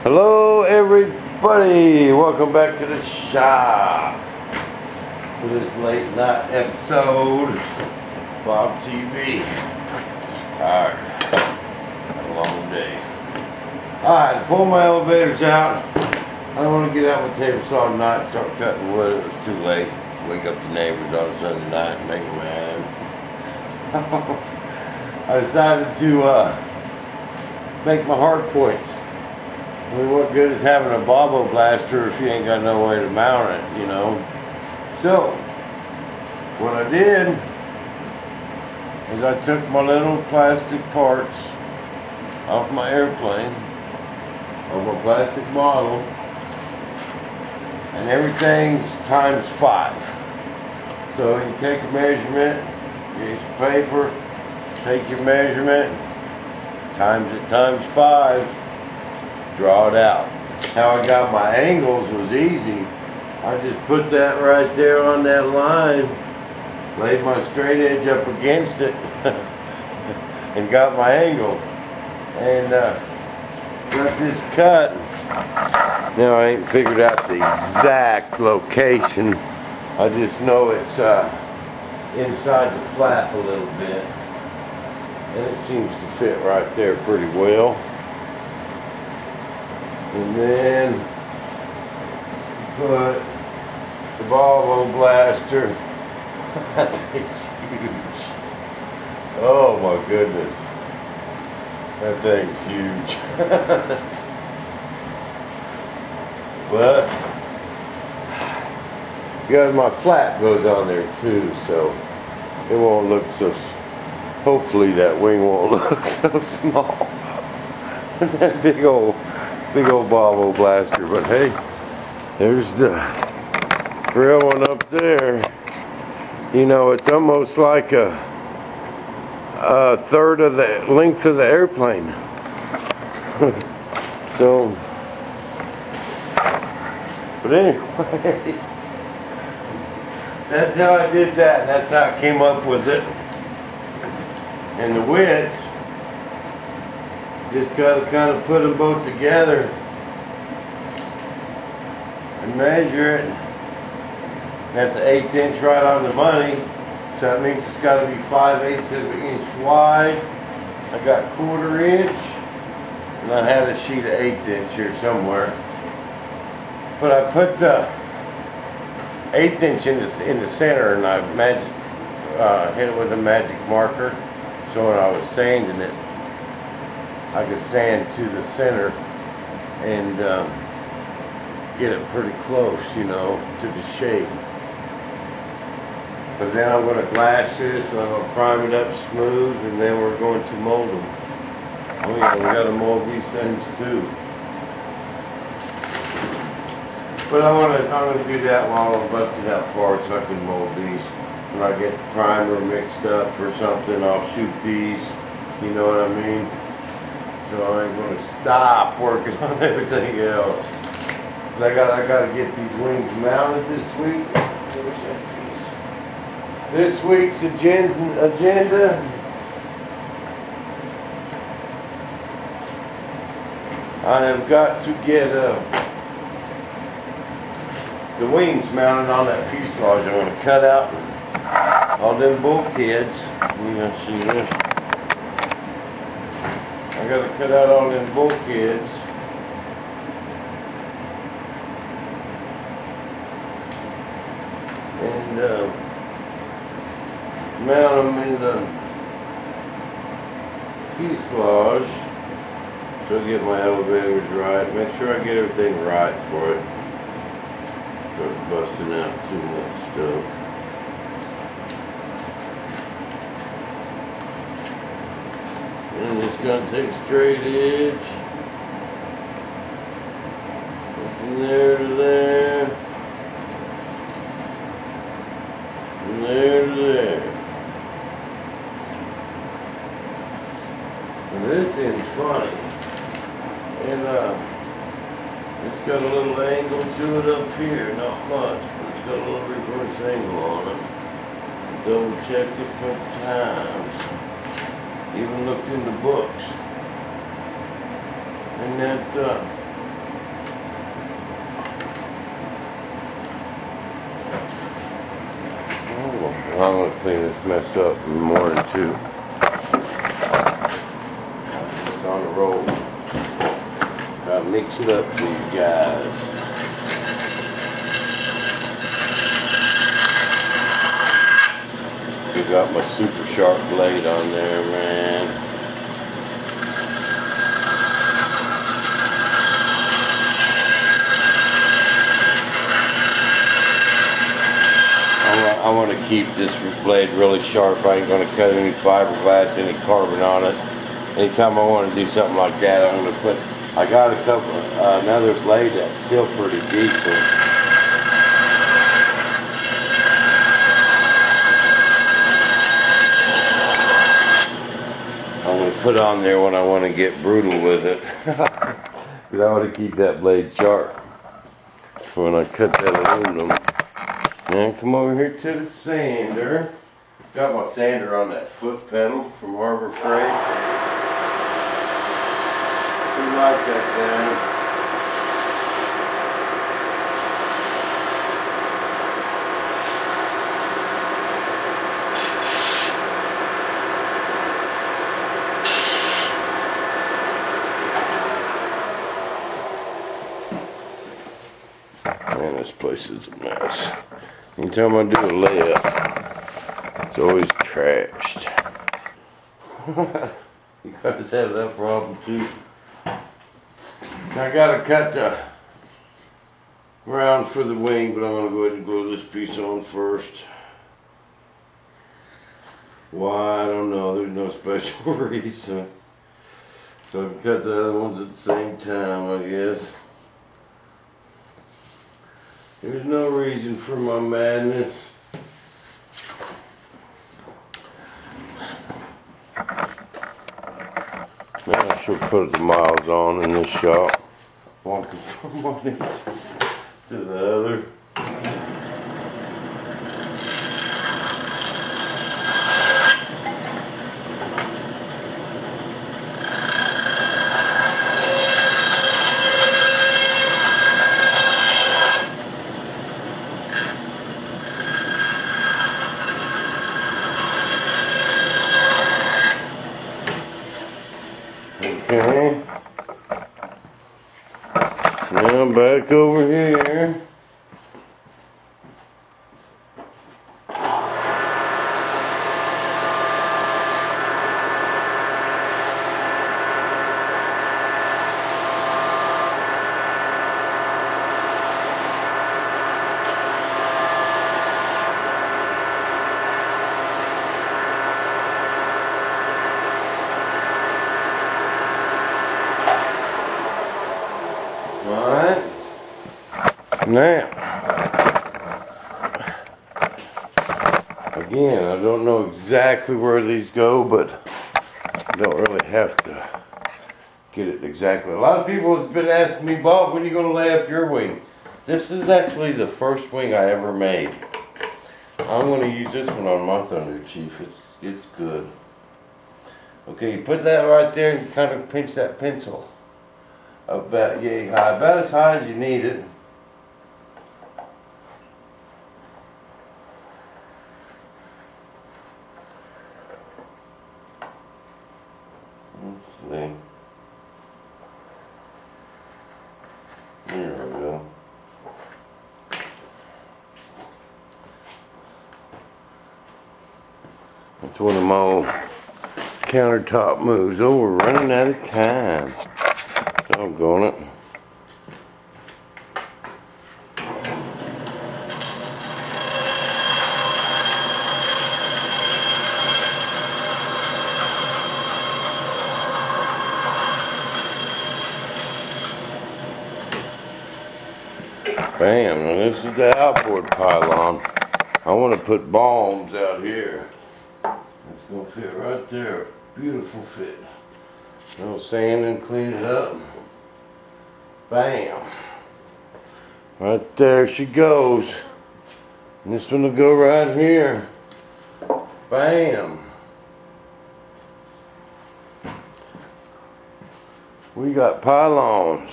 Hello everybody, welcome back to the shop for this late night episode of Bob TV. Alright, had a long day. Alright, pull my elevators out. I don't want to get out my table saw tonight and start cutting wood. It was too late. Wake up the neighbors on Sunday night and make them mad. So I decided to make my hard points. I mean, what good is having a bobbo blaster if you ain't got no way to mount it, you know? So, what I did is I took my little plastic parts off my airplane, of my plastic model, and everything's times 5. So you take a measurement, get some paper, take your measurement, times it times 5, draw it out. How I got my angles was easy. I just put that right there on that line, laid my straight edge up against it, and got my angle. And got this cut. Now I ain't figured out the exact location. I just know it's inside the flap a little bit. And it seems to fit right there pretty well. And then put the Volvo blaster. That thing's huge. Oh my goodness. That thing's huge. But because my flap goes on there too, so it won't look so. Hopefully that wing won't look so small. That big old Volvo blaster. But hey, there's the real one up there. You know, it's almost like a third of the length of the airplane. So, but anyway, that's how I did that, and that's how I came up with it. And the width, just got to kind of put them both together and measure it. That's an 1/8 inch right on the money. So that means it's got to be 5/8 of an inch wide. I got 1/4 inch, and I had a sheet of 1/8 inch here somewhere. But I put the 1/8 inch in the center, and I hit it with a magic marker. So when I was sanding it, I could sand to the center and get it pretty close, you know, to the shape. But then I'm going to glass this, and I'm going to prime it up smooth, and then we're going to mold them. Oh yeah, we got to mold these things too. But I'm going to do that while I'm busting out parts. I can mold these. When I get the primer mixed up for something, I'll shoot these. You know what I mean? So I ain't going to stop working on everything else. Cause I got to get these wings mounted this week. This week's agenda. I have got to get the wings mounted on that fuselage. I'm going to cut out all them bulkheads. You know, see this? I got to cut out all them bulkheads. And mount them in the fuselage. So I get my elevators right. Make sure I get everything right for it. Start busting out too much stuff. And just gonna take straight edge. From there to there. From there to there. And this is funny. And it's got a little angle to it up here, not much, but it's got a little reverse angle on it. Double checked it a couple times. Even looked in the books. And that's I'm gonna clean this mess up in the morning too. It's on the roll. Gotta mix it up for you guys. I got my super sharp blade on there, man. I want to keep this blade really sharp. I ain't going to cut any fiberglass, any carbon on it. Anytime I want to do something like that, I'm going to put, I got a couple, another blade that's still pretty decent. I'm going to put on there when I want to get brutal with it. Because I want to keep that blade sharp when I cut that aluminum. And come over here to the sander. Got my sander on that foot pedal from Harbor Freight. We like that thing. Man, this place is a mess. Anytime I do a layup, it's always trashed. You guys have that problem too. I gotta cut the ground for the wing, but I'm gonna go ahead and glue this piece on first. Why, I don't know. There's no special reason. So I can cut the other ones at the same time, I guess. There's no reason for my madness. Man, I should put the miles on in this shop. Walking from one end to the other. Okay. Now back over here. Alright, now, again, I don't know exactly where these go, but I don't really have to get it exactly. A lot of people have been asking me, Bob, when are you going to lay up your wing? This is actually the first wing I ever made. I'm going to use this one on my thunderchief. It's good. Okay, you put that right there and kind of pinch that pencil about yay high, about as high as you need it. Let's see. There we go. That's one of my old countertop moves. Oh, we're running out of time. Doggone it. Bam, now this is the outboard pylon. I want to put bombs out here. It's going to fit right there. Beautiful fit. A little sand and clean it up. Bam. Right there she goes. And this one will go right here. Bam. We got pylons.